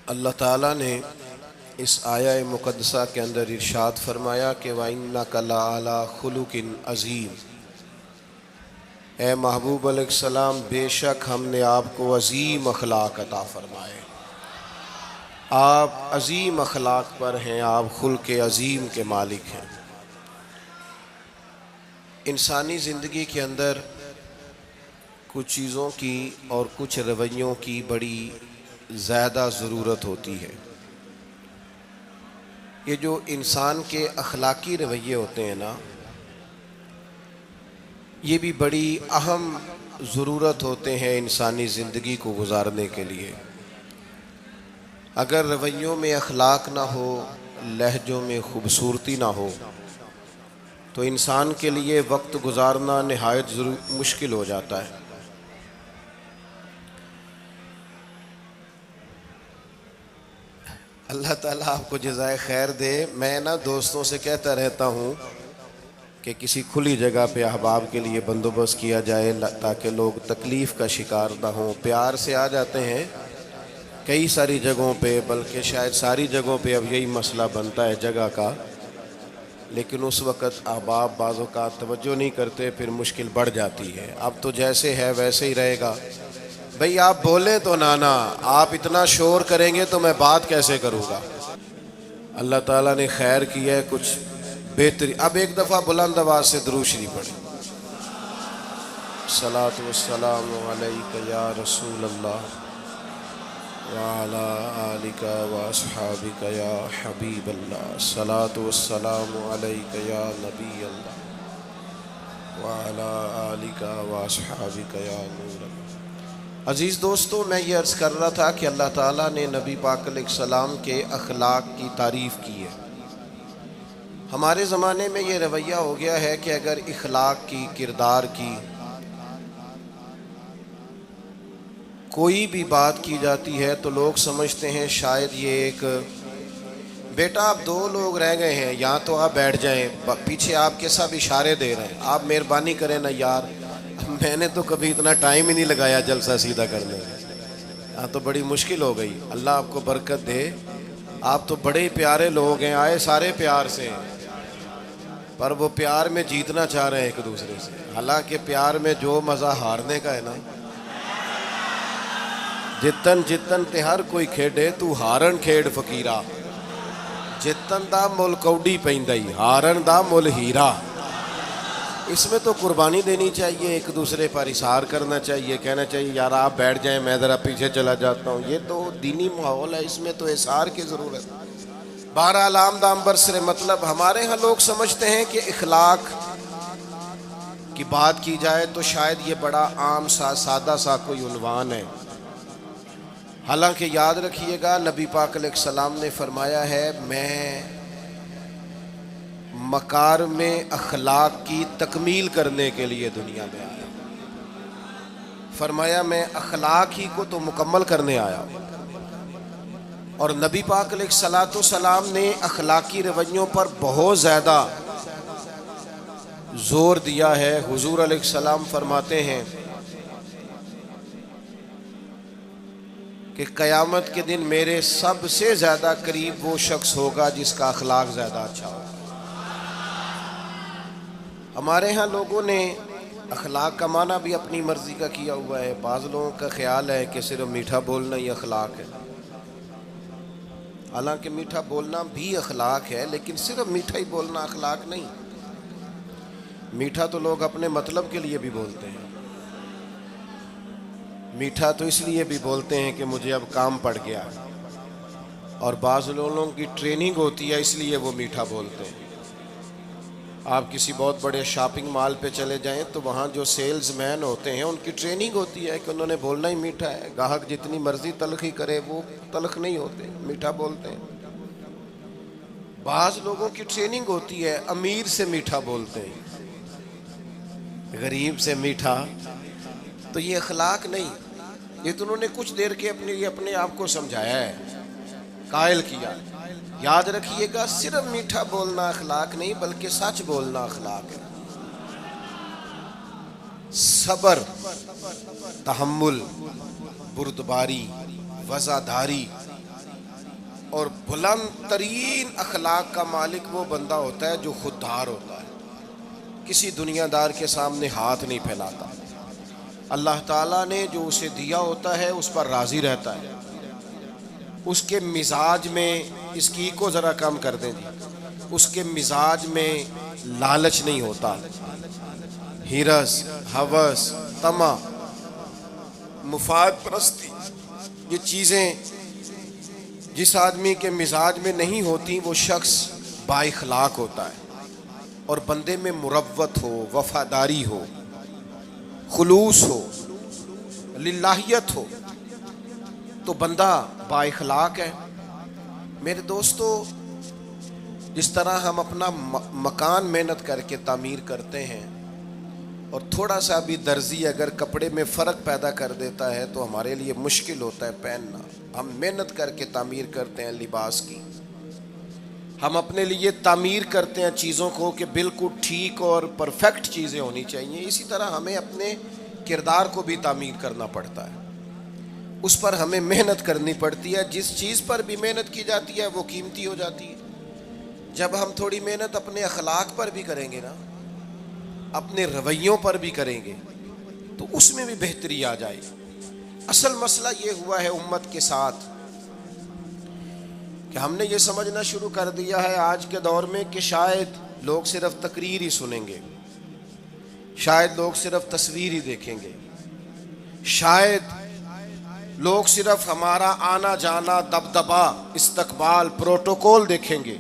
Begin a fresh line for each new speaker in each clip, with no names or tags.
اللہ تعالیٰ نے اس آیہ مقدسہ کے اندر ارشاد فرمایا کہ وَإِنَّكَ لَعَلَىٰ خُلُقٍ عَظِيمٍ، اے محبوب علیہ السلام بے شک ہم نے آپ کو عظیم اخلاق عطا فرمائے، آپ عظیم اخلاق پر ہیں، آپ خلق عظیم کے مالک ہیں۔ انسانی زندگی کے اندر کچھ چیزوں کی اور کچھ رویوں کی بڑی زیادہ ضرورت ہوتی ہے۔ یہ جو انسان کے اخلاقی رویے ہوتے ہیں نا، یہ بھی بڑی اہم ضرورت ہوتے ہیں انسانی زندگی کو گزارنے کے لیے۔ اگر رویوں میں اخلاق نہ ہو، لہجوں میں خوبصورتی نہ ہو، تو انسان کے لیے وقت گزارنا نہایت مشکل ہو جاتا ہے۔ اللہ تعالیٰ آپ کو جزائے خیر دے۔ میں دوستوں سے کہتا رہتا ہوں کہ کسی کھلی جگہ پہ احباب کے لیے بندوبست کیا جائے تاکہ لوگ تکلیف کا شکار نہ ہوں۔ پیار سے آ جاتے ہیں کئی ساری جگہوں پہ، بلکہ شاید ساری جگہوں پہ اب یہی مسئلہ بنتا ہے جگہ کا، لیکن اس وقت احباب بعض اوقات توجہ نہیں کرتے، پھر مشکل بڑھ جاتی ہے۔ اب تو جیسے ہے ویسے ہی رہے گا۔ بھئی آپ بولیں تو نانا، آپ اتنا شور کریں گے تو میں بات کیسے کروں گا؟ اللہ تعالیٰ نے خیر کیا ہے، کچھ بہتری۔ اب ایک دفعہ بلند آواز سے درود شریف پڑھیں۔ الصلاۃ والسلام علیک یا رسول اللہ وعلی آلک واصحابک یا حبیب اللہ، الصلاۃ والسلام علیک یا نبی اللہ وعلی آلک واصحابک یا نور اللہ۔ عزیز دوستو، میں یہ عرض کر رہا تھا کہ اللہ تعالیٰ نے نبی پاک علیہ السلام کے اخلاق کی تعریف کی ہے۔ ہمارے زمانے میں یہ رویہ ہو گیا ہے کہ اگر اخلاق کی، کردار کی کوئی بھی بات کی جاتی ہے تو لوگ سمجھتے ہیں شاید یہ ایک بیٹا آپ دو لوگ رہ گئے ہیں، یہاں تو آپ بیٹھ جائیں، پیچھے آپ کے سب اشارے دے رہے ہیں، آپ مہربانی کریں نا یار، میں نے تو کبھی اتنا ٹائم ہی نہیں لگایا جلسہ سیدھا کرنے میں، ہاں تو بڑی مشکل ہو گئی۔ اللہ آپ کو برکت دے، آپ تو بڑے پیارے لوگ ہیں، آئے سارے پیار سے ہیں، پر وہ پیار میں جیتنا چاہ رہے ہیں ایک دوسرے سے، حالانکہ پیار میں جو مزہ ہارنے کا ہے نا، جتن جتن تے ہر کوئی کھیڈے تو ہارن کھیڈ فقیرہ، جتن دا مل کوڈی پیندائی ہارن دا مل ہیرا۔ اس میں تو قربانی دینی چاہیے، ایک دوسرے پر اثار کرنا چاہیے، کہنا چاہیے یار آپ بیٹھ جائیں میں ذرا پیچھے چلا جاتا ہوں، یہ تو دینی ماحول ہے، اس میں تو اثار کی ضرورت ہے۔ بہرحال آمدام برسر مطلب ہمارے ہاں لوگ سمجھتے ہیں کہ اخلاق کی بات کی جائے تو شاید یہ بڑا عام سا سادہ سا کوئی عنوان ہے، حالانکہ یاد رکھیے گا نبی پاک علیہ السلام نے فرمایا ہے میں مکارم اخلاق کی تکمیل کرنے کے لیے دنیا میں آیا، فرمایا میں اخلاق ہی کو تو مکمل کرنے آیا ہوں۔ اور نبی پاک علیہ السلام نے اخلاقی رویوں پر بہت زیادہ زور دیا ہے۔ حضور علیہ السلام فرماتے ہیں کہ قیامت کے دن میرے سب سے زیادہ قریب وہ شخص ہوگا جس کا اخلاق زیادہ اچھا ہوگا۔ ہمارے ہاں لوگوں نے اخلاق کا معنی بھی اپنی مرضی کا کیا ہوا ہے۔ بعض لوگوں کا خیال ہے کہ صرف میٹھا بولنا ہی اخلاق ہے، حالانکہ میٹھا بولنا بھی اخلاق ہے، لیکن صرف میٹھا ہی بولنا اخلاق نہیں۔ میٹھا تو لوگ اپنے مطلب کے لیے بھی بولتے ہیں، میٹھا تو اس لیے بھی بولتے ہیں کہ مجھے اب کام پڑ گیا، اور بعض لوگوں کی ٹریننگ ہوتی ہے اس لیے وہ میٹھا بولتے ہیں۔ آپ کسی بہت بڑے شاپنگ مال پہ چلے جائیں تو وہاں جو سیلز مین ہوتے ہیں ان کی ٹریننگ ہوتی ہے کہ انہوں نے بولنا ہی میٹھا ہے، گاہک جتنی مرضی تلخی کرے وہ تلخ نہیں ہوتے، میٹھا بولتے ہیں۔ بعض لوگوں کی ٹریننگ ہوتی ہے امیر سے میٹھا بولتے ہیں، غریب سے میٹھا، تو یہ اخلاق نہیں، یہ تو انہوں نے کچھ دیر کے اپنے آپ کو سمجھایا ہے، قائل کیا۔ یاد رکھیے گا صرف میٹھا بولنا اخلاق نہیں بلکہ سچ بولنا اخلاق ہے۔ صبر، تحمل، بردباری، وفاداری، اور بلند ترین اخلاق کا مالک وہ بندہ ہوتا ہے جو خوددار ہوتا ہے، کسی دنیا دار کے سامنے ہاتھ نہیں پھیلاتا، اللہ تعالیٰ نے جو اسے دیا ہوتا ہے اس پر راضی رہتا ہے، اس کے مزاج میں، اس کی کو ذرا کم کر دیں جی، اس کے مزاج میں لالچ نہیں ہوتا، ہرس، ہوس، طمع، مفاد پرستی، یہ چیزیں جس آدمی کے مزاج میں نہیں ہوتی وہ شخص با اخلاق ہوتا ہے، اور بندے میں مروت ہو، وفاداری ہو، خلوص ہو، للہیت ہو تو بندہ با اخلاق ہے۔ میرے دوستو، جس طرح ہم اپنا مکان محنت کر کے تعمیر کرتے ہیں، اور تھوڑا سا بھی درزی اگر کپڑے میں فرق پیدا کر دیتا ہے تو ہمارے لیے مشکل ہوتا ہے پہننا، ہم محنت کر کے تعمیر کرتے ہیں لباس کی، ہم اپنے لیے تعمیر کرتے ہیں چیزوں کو کہ بالکل ٹھیک اور پرفیکٹ چیزیں ہونی چاہیے، اسی طرح ہمیں اپنے کردار کو بھی تعمیر کرنا پڑتا ہے، اس پر ہمیں محنت کرنی پڑتی ہے، جس چیز پر بھی محنت کی جاتی ہے وہ قیمتی ہو جاتی ہے۔ جب ہم تھوڑی محنت اپنے اخلاق پر بھی کریں گے نا، اپنے رویوں پر بھی کریں گے تو اس میں بھی بہتری آ جائے گی۔ اصل مسئلہ یہ ہوا ہے امت کے ساتھ کہ ہم نے یہ سمجھنا شروع کر دیا ہے آج کے دور میں کہ شاید لوگ صرف تقریر ہی سنیں گے، شاید لوگ صرف تصویر ہی دیکھیں گے، شاید لوگ صرف ہمارا آنا جانا، دبدبا، استقبال، پروٹوکول دیکھیں گے۔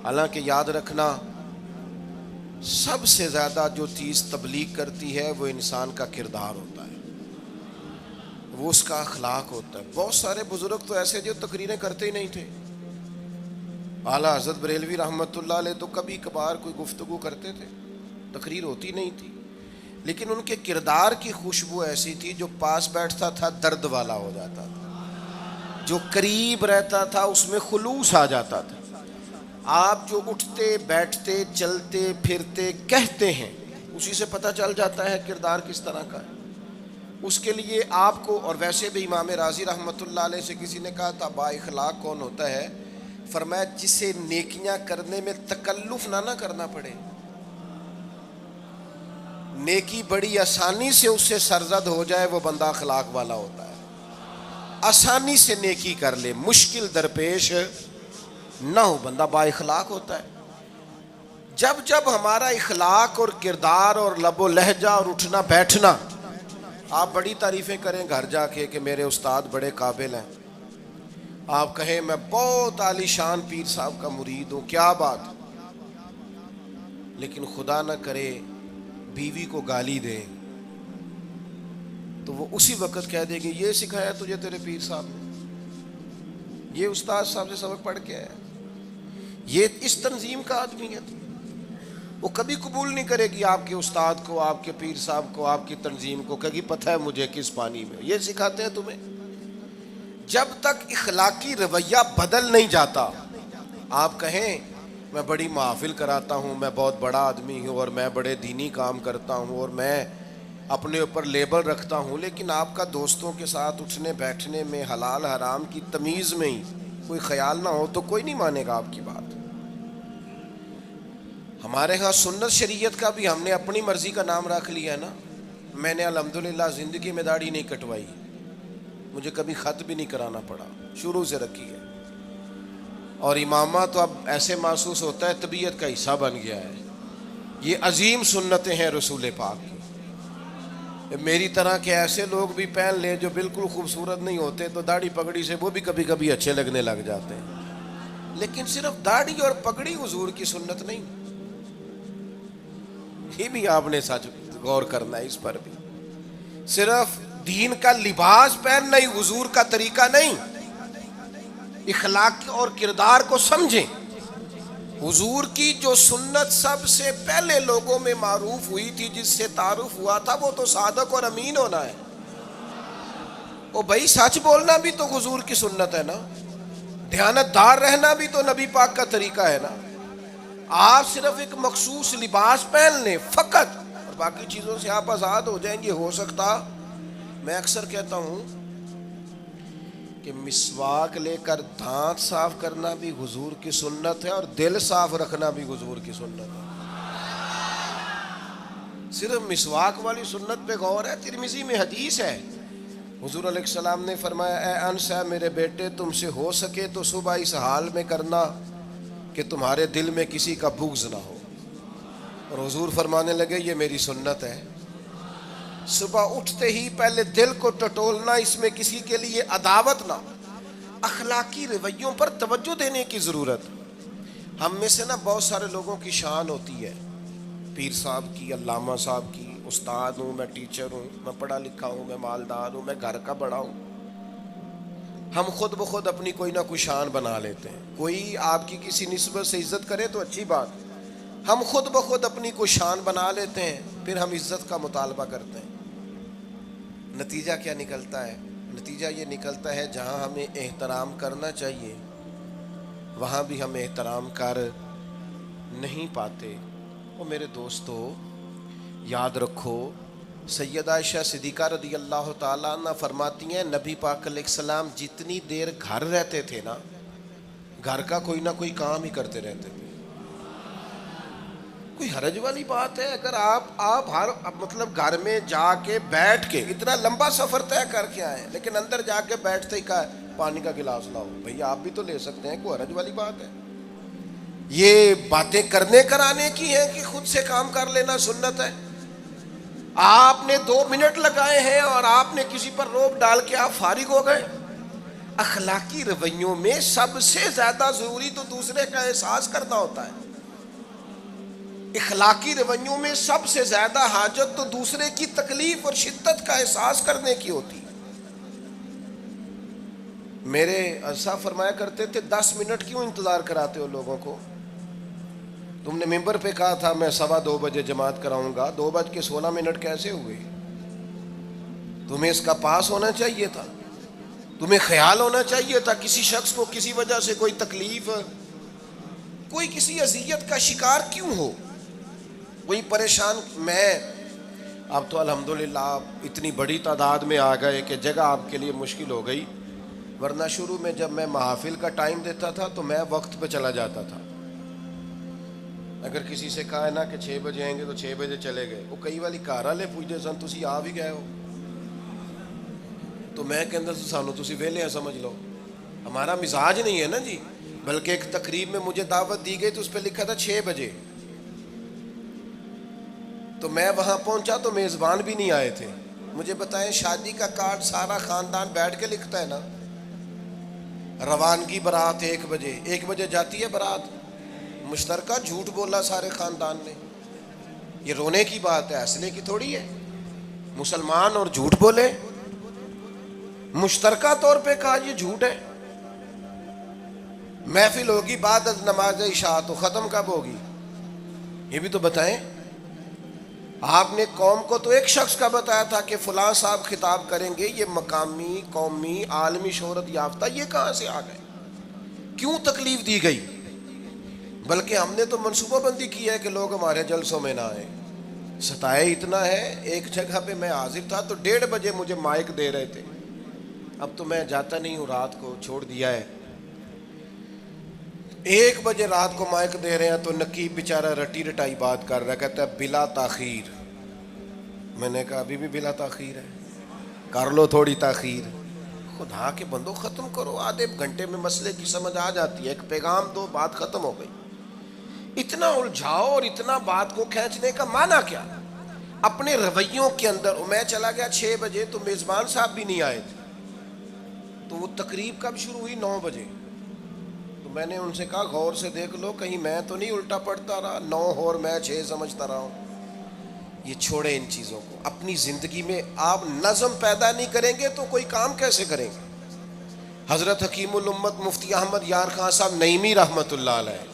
حالانکہ یاد رکھنا، سب سے زیادہ جو چیز تبلیغ کرتی ہے وہ انسان کا کردار ہوتا ہے، وہ اس کا اخلاق ہوتا ہے۔ بہت سارے بزرگ تو ایسے جو تقریریں کرتے ہی نہیں تھے، اعلیٰ حضرت بریلوی رحمۃ اللہ علیہ تو کبھی کبھار کوئی گفتگو کرتے تھے، تقریر ہوتی نہیں تھی، لیکن ان کے کردار کی خوشبو ایسی تھی جو پاس بیٹھتا تھا درد والا ہو جاتا تھا، جو قریب رہتا تھا اس میں خلوص آ جاتا تھا۔ آپ جو اٹھتے بیٹھتے چلتے پھرتے کہتے ہیں اسی سے پتہ چل جاتا ہے کردار کس طرح کا ہے۔ اس کے لیے آپ کو، اور ویسے بھی امام راضی رحمۃ اللہ علیہ سے کسی نے کہا تھا با اخلاق کون ہوتا ہے؟ فرمایا جسے نیکیاں کرنے میں تکلف نہ کرنا پڑے، نیکی بڑی آسانی سے اس سے سرزد ہو جائے، وہ بندہ اخلاق والا ہوتا ہے۔ آسانی سے نیکی کر لے، مشکل درپیش نہ ہو، بندہ با اخلاق ہوتا ہے۔ جب جب ہمارا اخلاق اور کردار اور لب و لہجہ اور اٹھنا بیٹھنا، آپ بڑی تعریفیں کریں گھر جا کے کہ میرے استاد بڑے قابل ہیں، آپ کہیں میں بہت عالی شان پیر صاحب کا مرید ہوں، کیا بات، لیکن خدا نہ کرے بیوی کو گالی دیں تو وہ اسی وقت کہہ دے گی یہ سکھایا تجھے تیرے پیر صاحب نے، یہ استاد صاحب سے سبق پڑھ کے آیا، یہ اس تنظیم کا آدمی ہے۔ وہ کبھی قبول نہیں کرے گی آپ کے استاد کو، آپ کے پیر صاحب کو، آپ کی تنظیم کو، کہے گی پتہ ہے مجھے کس پانی میں یہ سکھاتے ہیں تمہیں۔ جب تک اخلاقی رویہ بدل نہیں جاتا، آپ کہیں میں بڑی محافل کراتا ہوں، میں بہت بڑا آدمی ہوں، اور میں بڑے دینی کام کرتا ہوں، اور میں اپنے اوپر لیبل رکھتا ہوں، لیکن آپ کا دوستوں کے ساتھ اٹھنے بیٹھنے میں، حلال حرام کی تمیز میں ہی کوئی خیال نہ ہو تو کوئی نہیں مانے گا آپ کی بات۔ ہمارے ہاں سنت شریعت کا بھی ہم نے اپنی مرضی کا نام رکھ لیا ہے نا۔ میں نے الحمدللہ زندگی میں داڑھی نہیں کٹوائی، مجھے کبھی خط بھی نہیں کرانا پڑا، شروع سے رکھی ہے، اور امامہ تو اب ایسے محسوس ہوتا ہے طبیعت کا حصہ بن گیا ہے۔ یہ عظیم سنتیں ہیں رسول پاک کی۔ میری طرح کے ایسے لوگ بھی پہن لیں جو بالکل خوبصورت نہیں ہوتے تو داڑھی پگڑی سے وہ بھی کبھی کبھی اچھے لگنے لگ جاتے ہیں، لیکن صرف داڑھی اور پگڑی حضور کی سنت نہیں، یہ بھی آپ نے سچ غور کرنا ہے اس پر بھی۔ صرف دین کا لباس پہننا ہی حضور کا طریقہ نہیں، اخلاق اور کردار کو سمجھیں۔ حضور کی جو سنت سب سے پہلے لوگوں میں معروف ہوئی تھی، جس سے تعارف ہوا تھا، وہ تو صادق اور امین ہونا ہے۔ او بھائی سچ بولنا بھی تو حضور کی سنت ہے نا، دیانتدار رہنا بھی تو نبی پاک کا طریقہ ہے نا۔ آپ صرف ایک مخصوص لباس پہن لیں فقط، اور باقی چیزوں سے آپ آزاد ہو جائیں گے۔ ہو سکتا، میں اکثر کہتا ہوں کہ مسواک لے کر دانت صاف کرنا بھی حضور کی سنت ہے اور دل صاف رکھنا بھی حضور کی سنت ہے. صرف مسواک والی سنت پہ غور ہے. ترمذی میں حدیث ہے, حضور علیہ السلام نے فرمایا اے انس ہے میرے بیٹے, تم سے ہو سکے تو صبح اس حال میں کرنا کہ تمہارے دل میں کسی کا بغض نہ ہو. اور حضور فرمانے لگے یہ میری سنت ہے. صبح اٹھتے ہی پہلے دل کو ٹٹولنا, اس میں کسی کے لیے عداوت نہ. اخلاقی رویوں پر توجہ دینے کی ضرورت. ہم میں سے نا بہت سارے لوگوں کی شان ہوتی ہے, پیر صاحب کی, علامہ صاحب کی, استاد ہوں, میں ٹیچر ہوں, میں پڑھا لکھا ہوں, میں مالدار ہوں, میں گھر کا بڑا ہوں. ہم خود بخود اپنی کوئی نہ کوئی شان بنا لیتے ہیں. کوئی آپ کی کسی نسبت سے عزت کرے تو اچھی بات, ہم خود بخود اپنی کوئی شان بنا لیتے ہیں, پھر ہم عزت کا مطالبہ کرتے ہیں. نتیجہ کیا نکلتا ہے؟ نتیجہ یہ نکلتا ہے جہاں ہمیں احترام کرنا چاہیے وہاں بھی ہم احترام کر نہیں پاتے. اور میرے دوستو یاد رکھو, سیدہ عائشہ صدیقہ رضی اللہ تعالیٰ عنہ فرماتی ہیں نبی پاک علیہ السلام جتنی دیر گھر رہتے تھے نا, گھر کا کوئی نہ کوئی کام ہی کرتے رہتے تھے. کوئی حرج والی بات ہے اگر آپ ہر مطلب گھر میں جا کے بیٹھ کے اتنا لمبا سفر طے کر کے آئے لیکن اندر جا کے بیٹھتے ہی کہا پانی کا گلاس لاؤ. بھئی آپ بھی تو لے سکتے ہیں, کوئی حرج والی بات ہے؟ یہ باتیں کرنے کرانے کی ہیں کہ خود سے کام کر لینا سنت ہے؟ آپ نے 2 منٹ لگائے ہیں اور آپ نے کسی پر روب ڈال کے آپ فارغ ہو گئے. اخلاقی رویوں میں سب سے زیادہ ضروری تو دوسرے کا احساس کرنا ہوتا ہے. اخلاقی رویوں میں سب سے زیادہ حاجت تو دوسرے کی تکلیف اور شدت کا احساس کرنے کی ہوتی. میرے اسا فرمایا کرتے تھے 10 منٹ کیوں انتظار کراتے ہو لوگوں کو؟ تم نے ممبر پہ کہا تھا میں 2:15 بجے جماعت کراؤں گا, 2:16 کیسے ہوئے؟ تمہیں اس کا پاس ہونا چاہیے تھا, تمہیں خیال ہونا چاہیے تھا کسی شخص کو کسی وجہ سے کوئی تکلیف, کوئی کسی اذیت کا شکار کیوں ہو, کوئی پریشان. میں اب تو الحمدللہ آپ اتنی بڑی تعداد میں آ گئے کہ جگہ آپ کے لیے مشکل ہو گئی, ورنہ شروع میں جب میں محافل کا ٹائم دیتا تھا تو میں وقت پہ چلا جاتا تھا. اگر کسی سے کہا ہے نا کہ 6 بجے آئیں گے تو 6 بجے چلے گئے. وہ کئی والی کار والے پوچھتے سن تسی آ بھی گئے ہو, تو میں کہتا سانو تسی ویلے ہیں سمجھ لو. ہمارا مزاج نہیں ہے نا جی. بلکہ ایک تقریب میں مجھے دعوت دی گئی تو اس پہ لکھا تھا 6 بجے, تو میں وہاں پہنچا تو میزبان بھی نہیں آئے تھے. مجھے بتائیں شادی کا کارڈ سارا خاندان بیٹھ کے لکھتا ہے نا, روانگی برات 1 بجے, 1 بجے جاتی ہے برات, مشترکہ جھوٹ بولا سارے خاندان نے. یہ رونے کی بات ہے, ہنسنے کی تھوڑی ہے. مسلمان اور جھوٹ بولے, مشترکہ طور پہ کہا یہ جھوٹ ہے. محفل ہوگی بعد از نماز عشاء, تو ختم کب ہوگی یہ بھی تو بتائیں. آپ نے قوم کو تو ایک شخص کا بتایا تھا کہ فلاں صاحب خطاب کریں گے, یہ مقامی, قومی, عالمی شہرت یافتہ, یہ کہاں سے آ گئے؟ کیوں تکلیف دی گئی؟ بلکہ ہم نے تو منصوبہ بندی کی ہے کہ لوگ ہمارے جلسوں میں نہ آئیں. ستائے اتنا ہے, ایک جگہ پہ میں حاضر تھا تو 1:30 بجے مجھے مائک دے رہے تھے. اب تو میں جاتا نہیں ہوں, رات کو چھوڑ دیا ہے. 1 بجے رات کو مائک دے رہے ہیں تو نقیب بیچارہ رٹی رٹائی بات کر رہا ہے, کہتا ہے بلا تاخیر. میں نے کہا ابھی بھی بلا تاخیر ہے, کر لو تھوڑی تاخیر. خدا کے بندو ختم کرو, آدھے گھنٹے میں مسئلے کی سمجھ آ جاتی ہے, ایک پیغام دو, بات ختم ہو گئی. اتنا الجھاؤ اور اتنا بات کو کھینچنے کا معنی کیا؟ اپنے رویوں کے اندر. میں چلا گیا 6 بجے تو میزبان صاحب بھی نہیں آئے تھے, تو وہ تقریب کب شروع ہوئی؟ 9 بجے. تو میں نے ان سے کہا غور سے دیکھ لو کہیں میں تو نہیں الٹا پڑتا رہا, 9 اور میں 6 سمجھتا رہا ہوں. یہ چھوڑیں ان چیزوں کو. اپنی زندگی میں آپ نظم پیدا نہیں کریں گے تو کوئی کام کیسے کریں گے؟ حضرت حکیم الامت مفتی احمد یار خان صاحب نعیمی رحمۃ اللہ علیہ,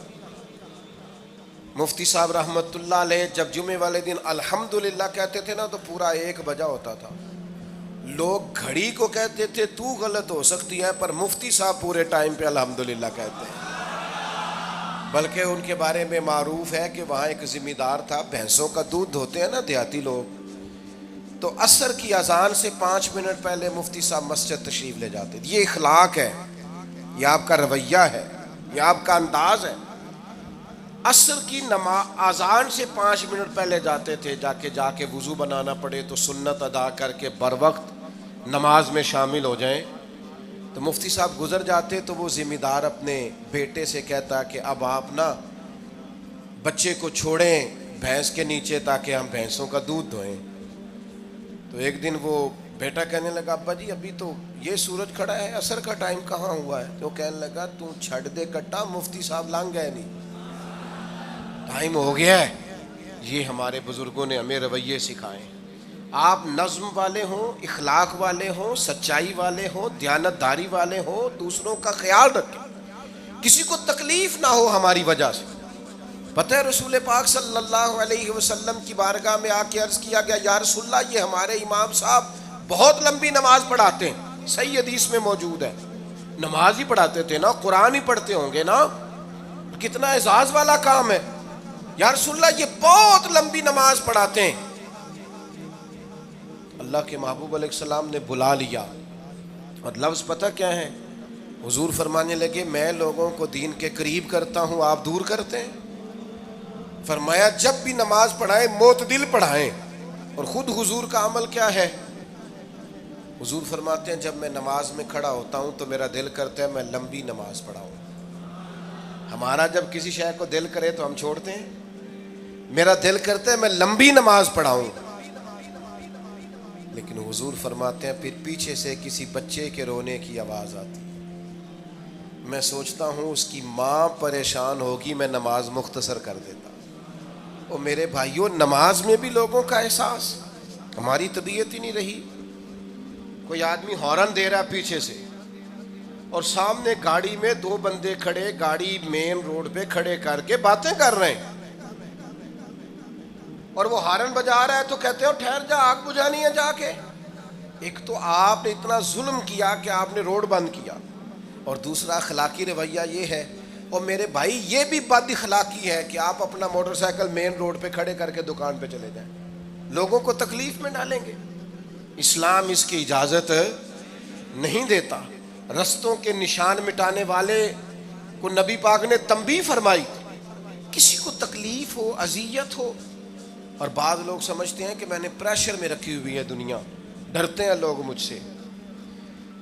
مفتی صاحب رحمۃ اللہ علیہ جب جمعے والے دن الحمدللہ کہتے تھے نا تو پورا 1 بجا ہوتا تھا. لوگ گھڑی کو کہتے تھے تو غلط ہو سکتی ہے, پر مفتی صاحب پورے ٹائم پہ الحمدللہ کہتے ہیں. بلکہ ان کے بارے میں معروف ہے کہ وہاں ایک ذمہ دار تھا, بھینسوں کا دودھ دھوتے ہیں نا دیہاتی لوگ, تو عصر کی اذان سے 5 منٹ پہلے مفتی صاحب مسجد تشریف لے جاتے. یہ اخلاق ہے، یہ آپ کا رویہ ہے، یہ آپ کا انداز ہے. عصر کی اذان سے 5 منٹ پہلے جاتے تھے، جا کے وضو بنانا پڑے تو سنت ادا کر کے بر وقت نماز میں شامل ہو جائیں. تو مفتی صاحب گزر جاتے تو وہ ذمہ دار اپنے بیٹے سے کہتا کہ اب آپ نا بچے کو چھوڑیں بھینس کے نیچے تاکہ ہم بھینسوں کا دودھ دھوئیں. تو ایک دن وہ بیٹا کہنے لگا ابا جی ابھی تو یہ سورج کھڑا ہے، عصر کا ٹائم کہاں ہوا ہے؟ تو کہنے لگا تو چھڑ دے کٹا، مفتی صاحب لانگ گئے نہیں، ٹائم ہو گیا ہے. یہ ہمارے بزرگوں نے ہمیں رویے سکھائے. آپ نظم والے ہوں، اخلاق والے ہوں، سچائی والے ہوں، دیانت داری والے ہوں، دوسروں کا خیال رکھیں، کسی کو تکلیف نہ ہو ہماری وجہ سے. پتہ ہے رسول پاک صلی اللہ علیہ وسلم کی بارگاہ میں آ کے عرض کیا گیا یا رسول اللہ یہ ہمارے امام صاحب بہت لمبی نماز پڑھاتے ہیں. صحیح حدیث میں موجود ہے، نماز ہی پڑھاتے تھے نا، قرآن ہی پڑھتے ہوں گے نا، کتنا اعزاز والا کام ہے. یا رسول اللہ یہ بہت لمبی نماز پڑھاتے ہیں. اللہ کے محبوب علیہ السلام نے بلا لیا اور لفظ پتہ کیا ہے؟ حضور فرمانے لگے میں لوگوں کو دین کے قریب کرتا ہوں، آپ دور کرتے ہیں. فرمایا جب بھی نماز پڑھائیں معتدل پڑھائیں. اور خود حضور کا عمل کیا ہے؟ حضور فرماتے ہیں جب میں نماز میں کھڑا ہوتا ہوں تو میرا دل کرتا ہے میں لمبی نماز پڑھاؤں. ہمارا جب کسی شے کو دل کرے تو ہم چھوڑتے ہیں، میرا دل کرتا ہے میں لمبی نماز پڑھاؤں. لیکن حضور فرماتے ہیں پھر پیچھے سے کسی بچے کے رونے کی آواز آتی، میں سوچتا ہوں اس کی ماں پریشان ہوگی، میں نماز مختصر کر دیتا. اور میرے بھائیوں نماز میں بھی لوگوں کا احساس، ہماری طبیعت ہی نہیں رہی. کوئی آدمی ہارن دے رہا پیچھے سے اور سامنے گاڑی میں 2 بندے کھڑے، گاڑی مین روڈ پہ کھڑے کر کے باتیں کر رہے ہیں، اور وہ ہارن بجا رہا ہے تو کہتے ہو ٹھہر جا آگ بجھانی ہے جا کے. ایک تو آپ نے اتنا ظلم کیا کہ آپ نے روڈ بند کیا، اور دوسرا اخلاقی رویہ یہ ہے. اور میرے بھائی یہ بھی بد اخلاقی ہے کہ آپ اپنا موٹر سائیکل مین روڈ پہ کھڑے کر کے دکان پہ چلے جائیں، لوگوں کو تکلیف میں ڈالیں گے. اسلام اس کی اجازت نہیں دیتا. رستوں کے نشان مٹانے والے کو نبی پاک نے تنبیہ فرمائی. کسی کو تکلیف ہو، اذیت ہو، اور بعض لوگ سمجھتے ہیں کہ میں نے پریشر میں رکھی ہوئی ہے دنیا، ڈرتے ہیں لوگ مجھ سے.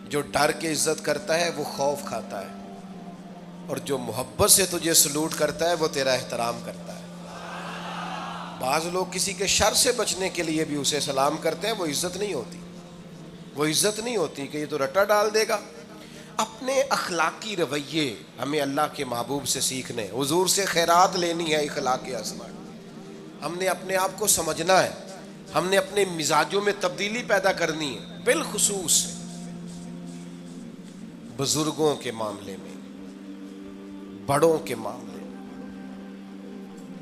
جو ڈر کے عزت کرتا ہے وہ خوف کھاتا ہے، اور جو محبت سے تجھے سلوٹ کرتا ہے وہ تیرا احترام کرتا ہے. بعض لوگ کسی کے شر سے بچنے کے لیے بھی اسے سلام کرتے ہیں، وہ عزت نہیں ہوتی، وہ عزت نہیں ہوتی کہ یہ تو رٹا ڈال دے گا. اپنے اخلاقی رویے ہمیں اللہ کے محبوب سے سیکھنے، حضور سے خیرات لینی ہے. اخلاق اسما ہم نے اپنے آپ کو سمجھنا ہے، ہم نے اپنے مزاجوں میں تبدیلی پیدا کرنی ہے، بالخصوص بزرگوں کے معاملے میں، بڑوں کے معاملے میں.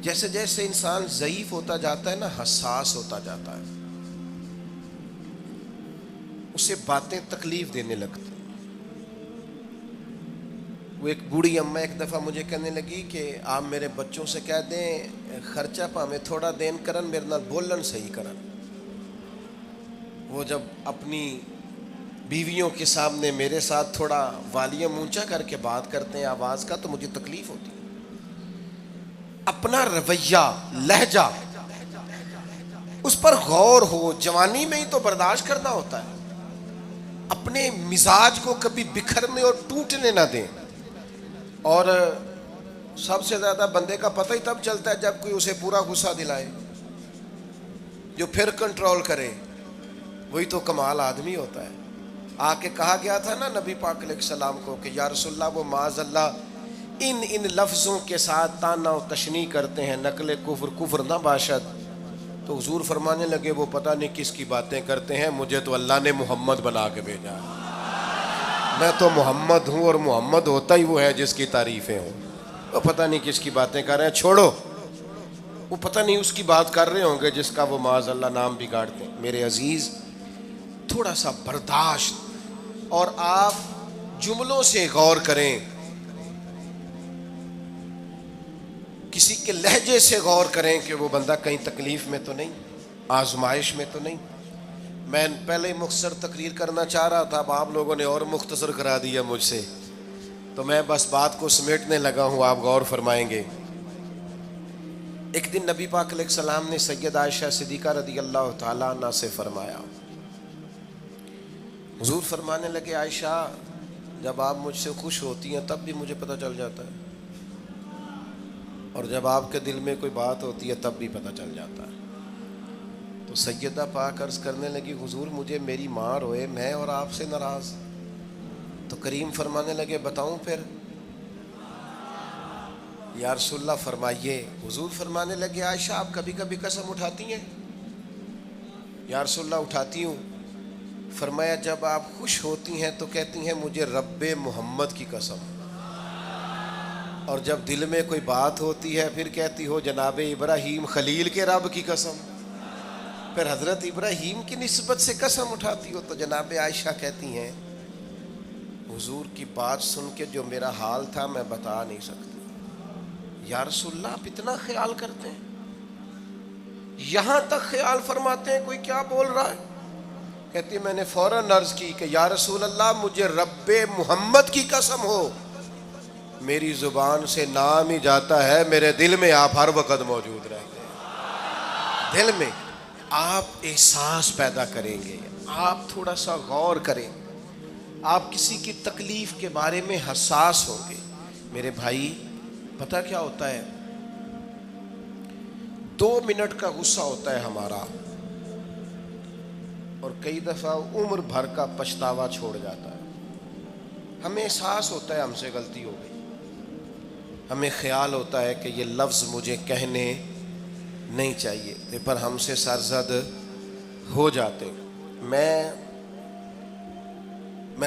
جیسے جیسے انسان ضعیف ہوتا جاتا ہے نا، حساس ہوتا جاتا ہے، اسے باتیں تکلیف دینے لگتی. وہ ایک بوڑھی اماں ایک دفعہ مجھے کہنے لگی کہ آپ میرے بچوں سے کہہ دیں خرچہ پا میں تھوڑا دین کرن، میرے نال بولن صحیح کرن. وہ جب اپنی بیویوں کے سامنے میرے ساتھ تھوڑا والیوم اونچا کر کے بات کرتے ہیں آواز کا تو مجھے تکلیف ہوتی. اپنا رویہ، لہجہ، اس پر غور ہو. جوانی میں ہی تو برداشت کرنا ہوتا ہے. اپنے مزاج کو کبھی بکھرنے اور ٹوٹنے نہ دیں. اور سب سے زیادہ بندے کا پتہ ہی تب چلتا ہے جب کوئی اسے پورا غصہ دلائے، جو پھر کنٹرول کرے، وہی تو کمال آدمی ہوتا ہے. آ کے کہا گیا تھا نا نبی پاک علیہ السلام کو کہ یا رسول اللہ وہ معاذ اللہ ان لفظوں کے ساتھ تانا و تشنیع کرتے ہیں، نقل کفر نہ باشد. تو حضور فرمانے لگے وہ پتہ نہیں کس کی باتیں کرتے ہیں، مجھے تو اللہ نے محمد بنا کے بھیجا، میں تو محمد ہوں، اور محمد ہوتا ہی وہ ہے جس کی تعریفیں ہوں. وہ پتہ نہیں کس کی باتیں کر رہے ہیں، چھوڑو. وہ پتہ نہیں اس کی بات کر رہے ہوں گے جس کا وہ معاذ اللہ نام بگاڑتے ہیں. میرے عزیز تھوڑا سا برداشت، اور آپ جملوں سے غور کریں، کسی کے لہجے سے غور کریں کہ وہ بندہ کہیں تکلیف میں تو نہیں، آزمائش میں تو نہیں. میں پہلے ہی مختصر تقریر کرنا چاہ رہا تھا، اب آپ لوگوں نے اور مختصر کرا دیا مجھ سے، تو میں بس بات کو سمیٹنے لگا ہوں، آپ غور فرمائیں گے۔ ایک دن نبی پاک علیہ السلام نے سید عائشہ صدیقہ رضی اللہ تعالیٰ عنہ سے فرمایا، حضور فرمانے لگے عائشہ جب آپ مجھ سے خوش ہوتی ہیں تب بھی مجھے پتہ چل جاتا ہے، اور جب آپ کے دل میں کوئی بات ہوتی ہے تب بھی پتہ چل جاتا ہے۔ تو سیدہ پاک عرض کرنے لگی حضور مجھے میری ماں روئے میں اور آپ سے ناراض، تو کریم فرمانے لگے بتاؤں پھر؟ یا رسول اللہ فرمائیے۔ حضور فرمانے لگے عائشہ آپ کبھی کبھی قسم اٹھاتی ہیں؟ یا رسول اللہ اٹھاتی ہوں۔ فرمایا جب آپ خوش ہوتی ہیں تو کہتی ہیں مجھے رب محمد کی قسم، اور جب دل میں کوئی بات ہوتی ہے پھر کہتی ہو جناب ابراہیم خلیل کے رب کی قسم، پھر حضرت ابراہیم کی نسبت سے قسم اٹھاتی ہو۔ تو جناب عائشہ کہتی ہیں حضور کی بات سن کے جو میرا حال تھا میں بتا نہیں سکتی۔ یا رسول اللہ آپ اتنا خیال کرتے ہیں؟ یہاں تک خیال فرماتے ہیں کوئی کیا بول رہا ہے؟ کہتی میں نے فوراً عرض کی کہ یا رسول اللہ مجھے رب محمد کی قسم ہو، میری زبان سے نام ہی جاتا ہے، میرے دل میں آپ ہر وقت موجود رہتے ہیں۔ دل میں آپ احساس پیدا کریں گے، آپ تھوڑا سا غور کریں، آپ کسی کی تکلیف کے بارے میں حساس ہوں گے۔ میرے بھائی پتہ کیا ہوتا ہے، 2 منٹ کا غصہ ہوتا ہے ہمارا، اور کئی دفعہ عمر بھر کا پچھتاوا چھوڑ جاتا ہے۔ ہمیں احساس ہوتا ہے ہم سے غلطی ہو گئی، ہمیں خیال ہوتا ہے کہ یہ لفظ مجھے کہنے نہیں چاہیے تھے، پر ہم سے سرزد ہو جاتے۔ میں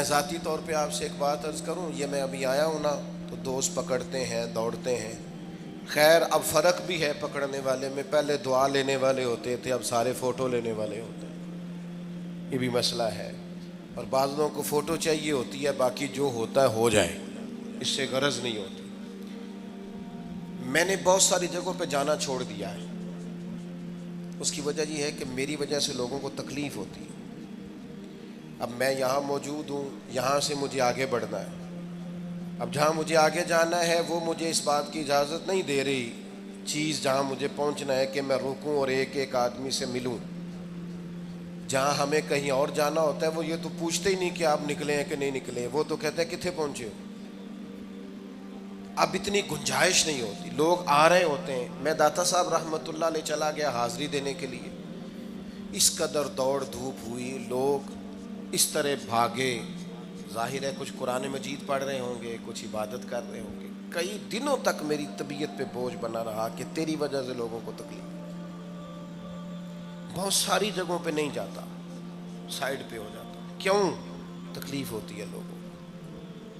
ذاتی طور پہ آپ سے ایک بات عرض کروں، یہ میں ابھی آیا ہوں نا تو دوست پکڑتے ہیں دوڑتے ہیں، خیر اب فرق بھی ہے پکڑنے والے میں، پہلے دعا لینے والے ہوتے تھے اب سارے فوٹو لینے والے ہوتے ہیں، یہ بھی مسئلہ ہے۔ اور بعض لوگوں کو فوٹو چاہیے ہوتی ہے، باقی جو ہوتا ہے ہو جائے، اس سے غرض نہیں ہوتی۔ میں نے بہت ساری جگہوں پہ جانا چھوڑ دیا ہے، اس کی وجہ یہ ہے کہ میری وجہ سے لوگوں کو تکلیف ہوتی ہے۔ اب میں یہاں موجود ہوں، یہاں سے مجھے آگے بڑھنا ہے، اب جہاں مجھے آگے جانا ہے وہ مجھے اس بات کی اجازت نہیں دے رہی چیز جہاں مجھے پہنچنا ہے کہ میں رکوں اور ایک ایک آدمی سے ملوں۔ جہاں ہمیں کہیں اور جانا ہوتا ہے وہ یہ تو پوچھتے ہی نہیں کہ آپ نکلے ہیں کہ نہیں نکلے، وہ تو کہتے ہیں کتنے پہنچے ہو۔ اب اتنی گنجائش نہیں ہوتی، لوگ آ رہے ہوتے ہیں۔ میں داتا صاحب رحمۃ اللہ علیہ چلا گیا حاضری دینے کے لیے، اس قدر دوڑ دھوپ ہوئی، لوگ اس طرح بھاگے، ظاہر ہے کچھ قرآن مجید پڑھ رہے ہوں گے، کچھ عبادت کر رہے ہوں گے۔ کئی دنوں تک میری طبیعت پہ بوجھ بنا رہا کہ تیری وجہ سے لوگوں کو تکلیف۔ بہت ساری جگہوں پہ نہیں جاتا، سائیڈ پہ ہو جاتا۔ کیوں؟ تکلیف ہوتی ہے لوگوں کو،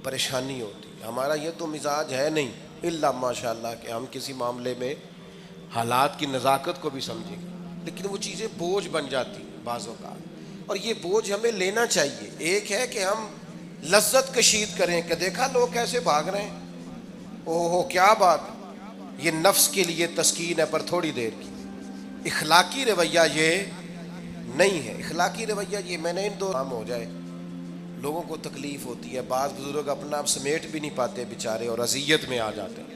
پریشانی ہوتی ہے۔ ہمارا یہ تو مزاج ہے نہیں الا ماشاء اللہ کہ ہم کسی معاملے میں حالات کی نزاکت کو بھی سمجھیں گے، لیکن وہ چیزیں بوجھ بن جاتی ہیں بعض اوقات، اور یہ بوجھ ہمیں لینا چاہیے۔ ایک ہے کہ ہم لذت کشید کریں کہ دیکھا لوگ کیسے بھاگ رہے ہیں، اوہ ہو کیا بات، یہ نفس کے لیے تسکین ہے پر تھوڑی دیر کی۔ اخلاقی رویہ یہ نہیں ہے، اخلاقی رویہ یہ میں نے ان دو کام ہو جائے، لوگوں کو تکلیف ہوتی ہے، بعض بزرگ اپنا آپ سمیٹ بھی نہیں پاتے بیچارے اور اذیت میں آ جاتے ہیں۔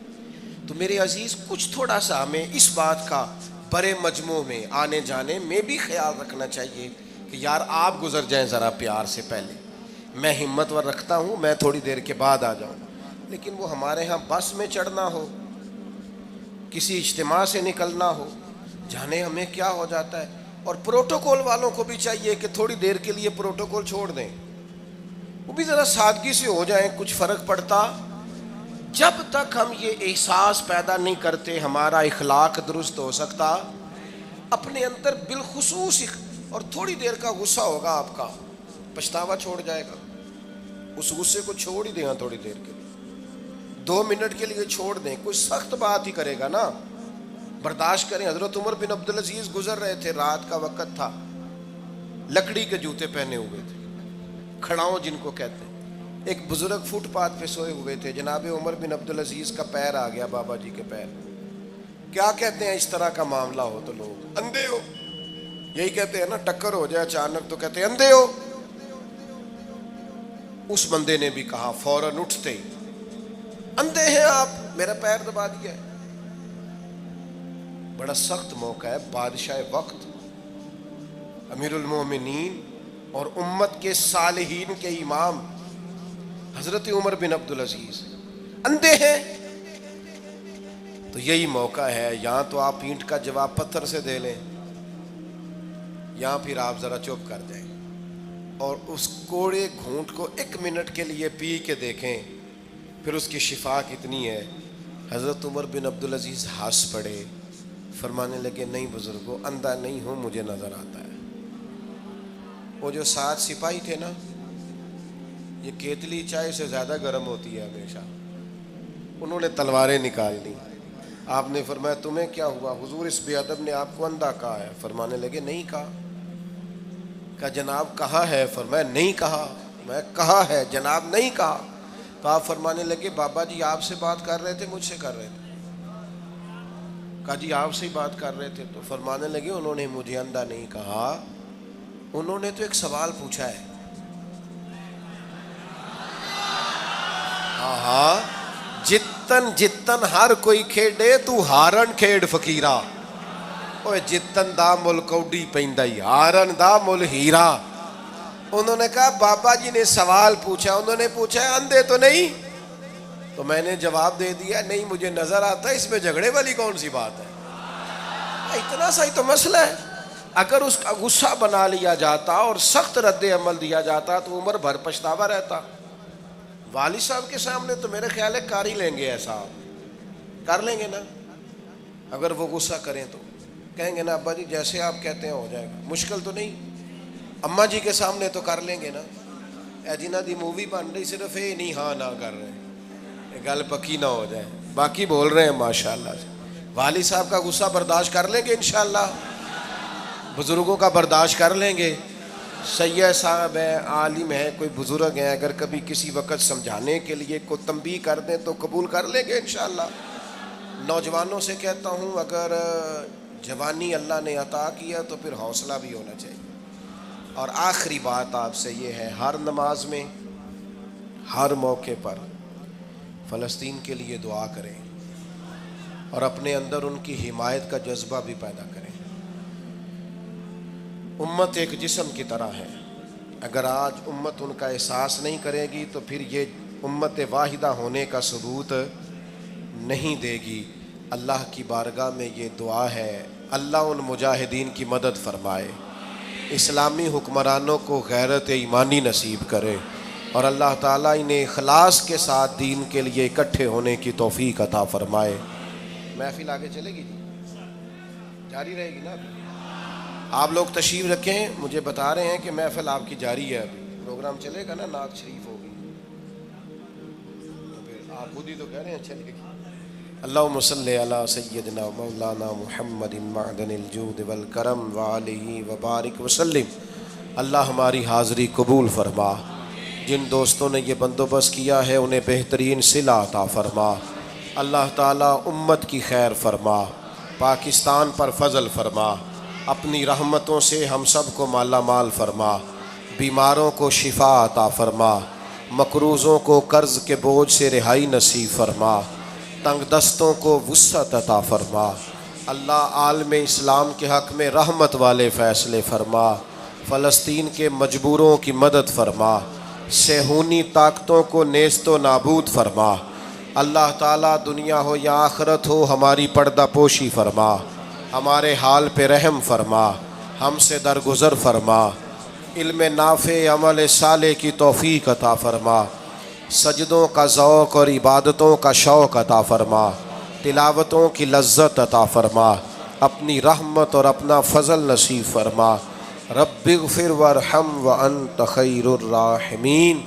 تو میرے عزیز کچھ تھوڑا سا ہمیں اس بات کا بڑے مجموع میں آنے جانے میں بھی خیال رکھنا چاہیے کہ یار آپ گزر جائیں ذرا پیار سے، پہلے میں ہمت ور رکھتا ہوں، میں تھوڑی دیر کے بعد آ جاؤں۔ لیکن وہ ہمارے ہاں بس میں چڑھنا ہو، کسی اجتماع سے نکلنا ہو، جانے ہمیں کیا ہو جاتا ہے۔ اور پروٹوکول والوں کو بھی چاہیے کہ تھوڑی دیر کے لیے پروٹوکول چھوڑ دیں، وہ بھی ذرا سادگی سے ہو جائیں، کچھ فرق پڑتا۔ جب تک ہم یہ احساس پیدا نہیں کرتے ہمارا اخلاق درست ہو سکتا، اپنے اندر بالخصوص اور تھوڑی دیر کا غصہ ہوگا آپ کا، پچھتاوا چھوڑ جائے گا۔ اس غصے کو چھوڑ ہی دیں، تھوڑی دیر کے لیے 2 منٹ کے لیے چھوڑ دیں، کوئی سخت بات ہی کرے گا نا برداشت کریں۔ حضرت عمر بن عبدالعزیز گزر رہے تھے، رات کا وقت تھا، لکڑی کے جوتے پہنے ہوئے تھے، کھڑاؤں جن کو کہتے ہیں۔ ایک بزرگ فٹ پاتھ پہ سوئے ہوئے تھے، جناب عمر بن عبدالعزیز کا پیر آ گیا، بابا جی کے پیر۔ کیا کہتے ہیں اس طرح کا معاملہ ہو تو لوگ اندھے ہو، یہی کہتے ہیں نا، ٹکر ہو جائے اچانک تو کہتے ہیں اندھے ہو. اس بندے نے بھی کہا فوراً اٹھتے ہی، اندھے ہیں آپ، میرا پیر دبا دیا ہے. بڑا سخت موقع ہے. بادشاہ وقت، امیر المومنین اور امت کے صالحین کے امام حضرت عمر بن عبدالعزیز اندھے ہیں. تو یہی موقع ہے، یہاں تو آپ اینٹ کا جواب پتھر سے دے لیں، یہاں پھر آپ ذرا چپ کر جائیں اور اس کوڑے گھونٹ کو 1 منٹ کے لیے پی کے دیکھیں، پھر اس کی شفا کتنی ہے. حضرت عمر بن عبدالعزیز ہنس پڑے، فرمانے لگے نہیں بزرگوں، اندھا نہیں ہوں، مجھے نظر آتا ہے. وہ جو 7 سپاہی تھے نا، یہ کیتلی چائے سے زیادہ گرم ہوتی ہے ہمیشہ، انہوں نے تلواریں نکال لی. آپ نے فرمایا تمہیں کیا ہوا؟ حضور اس بے ادب نے آپ کو اندھا کہا ہے. فرمانے لگے نہیں کہا. کہا جناب کہا ہے؟ فرمایا نہیں کہا. میں کہا ہے جناب نہیں کہا. تو آپ فرمانے لگے بابا جی آپ سے بات کر رہے تھے مجھ سے کر رہے تھے؟ کہا جی آپ سے ہی بات کر رہے تھے. تو فرمانے لگے انہوں نے مجھے اندھا نہیں کہا، انہوں نے تو ایک سوال پوچھا ہے. ہاں، جتن جتن ہر کوئی کھیڈے تو ہارن کھیڈ فقیرا. اوے جتن دا مل کوڈی پیندا ہی، ہارن دا مل ہیرا. انہوں نے کہا بابا جی نے سوال پوچھا، انہوں نے پوچھا ہے اندھے تو نہیں؟ تو میں نے جواب دے دیا نہیں مجھے نظر آتا ہے، اس میں جھگڑے والی کون سی بات ہے؟ اتنا سا ہی تو مسئلہ ہے. اگر اس کا غصہ بنا لیا جاتا اور سخت رد عمل دیا جاتا تو عمر بھر پچھتاوا رہتا. والد صاحب کے سامنے تو میرے خیال ہے کر ہی لیں گے، ایسا کر لیں گے نا. اگر وہ غصہ کریں تو کہیں گے نا ابا جی جیسے آپ کہتے ہیں ہو جائے گا، مشکل تو نہیں. اماں جی کے سامنے تو کر لیں گے نا. اے جنہ دی مووی بن رہی صرف یہ نہیں ہاں نہ کر رہے، گل پکی نہ ہو جائے، باقی بول رہے ہیں ماشاءاللہ سے. والد صاحب کا غصہ برداشت کر لیں گے انشاءاللہ، بزرگوں کا برداشت کر لیں گے. سید صاحب ہیں، عالم ہیں، کوئی بزرگ ہیں، اگر کبھی کسی وقت سمجھانے کے لیے کوئی تنبیہ کر دیں تو قبول کر لیں گے انشاءاللہ. نوجوانوں سے کہتا ہوں اگر جوانی اللہ نے عطا کیا تو پھر حوصلہ بھی ہونا چاہیے. اور آخری بات آپ سے یہ ہے، ہر نماز میں ہر موقع پر فلسطین کے لیے دعا کریں اور اپنے اندر ان کی حمایت کا جذبہ بھی پیدا کریں. امت ایک جسم کی طرح ہے، اگر آج امت ان کا احساس نہیں کرے گی تو پھر یہ امت واحدہ ہونے کا ثبوت نہیں دے گی. اللہ کی بارگاہ میں یہ دعا ہے، اللہ ان مجاہدین کی مدد فرمائے، اسلامی حکمرانوں کو غیرت ایمانی نصیب کرے، اور اللہ تعالیٰ انہیں اخلاص کے ساتھ دین کے لیے اکٹھے ہونے کی توفیق عطا فرمائے. محفل آگے چلے گی جی، جاری رہے گی نا؟ آپ لوگ تشریف رکھیں، مجھے بتا رہے ہیں کہ محفل آپ کی جاری ہے، ابھی پروگرام چلے گا نا، نعت شریف ہوگی تو پھر آپ خود ہی تو کہہ رہے ہیں چلے گی. اللہم صلی علی سیدنا مولانا محمد معدن الجود والکرم وآلہ وبارک وسلم. اللہ ہماری حاضری قبول فرما. جن دوستوں نے یہ بندوبست کیا ہے انہیں بہترین صلہ عطا فرما. اللہ تعالیٰ امت کی خیر فرما، پاکستان پر فضل فرما، اپنی رحمتوں سے ہم سب کو مالا مال فرما، بیماروں کو شفا عطا فرما، مقروضوں کو قرض کے بوجھ سے رہائی نصیب فرما، تنگ دستوں کو وسعت عطا فرما. اللہ عالم اسلام کے حق میں رحمت والے فیصلے فرما، فلسطین کے مجبوروں کی مدد فرما، صہیونی طاقتوں کو نیست و نابود فرما. اللہ تعالیٰ دنیا ہو یا آخرت ہو ہماری پردہ پوشی فرما، ہمارے حال پہ رحم فرما، ہم سے درگزر فرما، علم نافع عمل صالح کی توفیق عطا فرما، سجدوں کا ذوق اور عبادتوں کا شوق عطا فرما، تلاوتوں کی لذت عطا فرما، اپنی رحمت اور اپنا فضل نصیب فرما. رب اغفر وارحم وانت خیر الراحمین.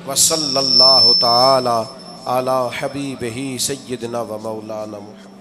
وصلی اللہ تعالی علی حبیبہ سیدنا و مولانا محمد.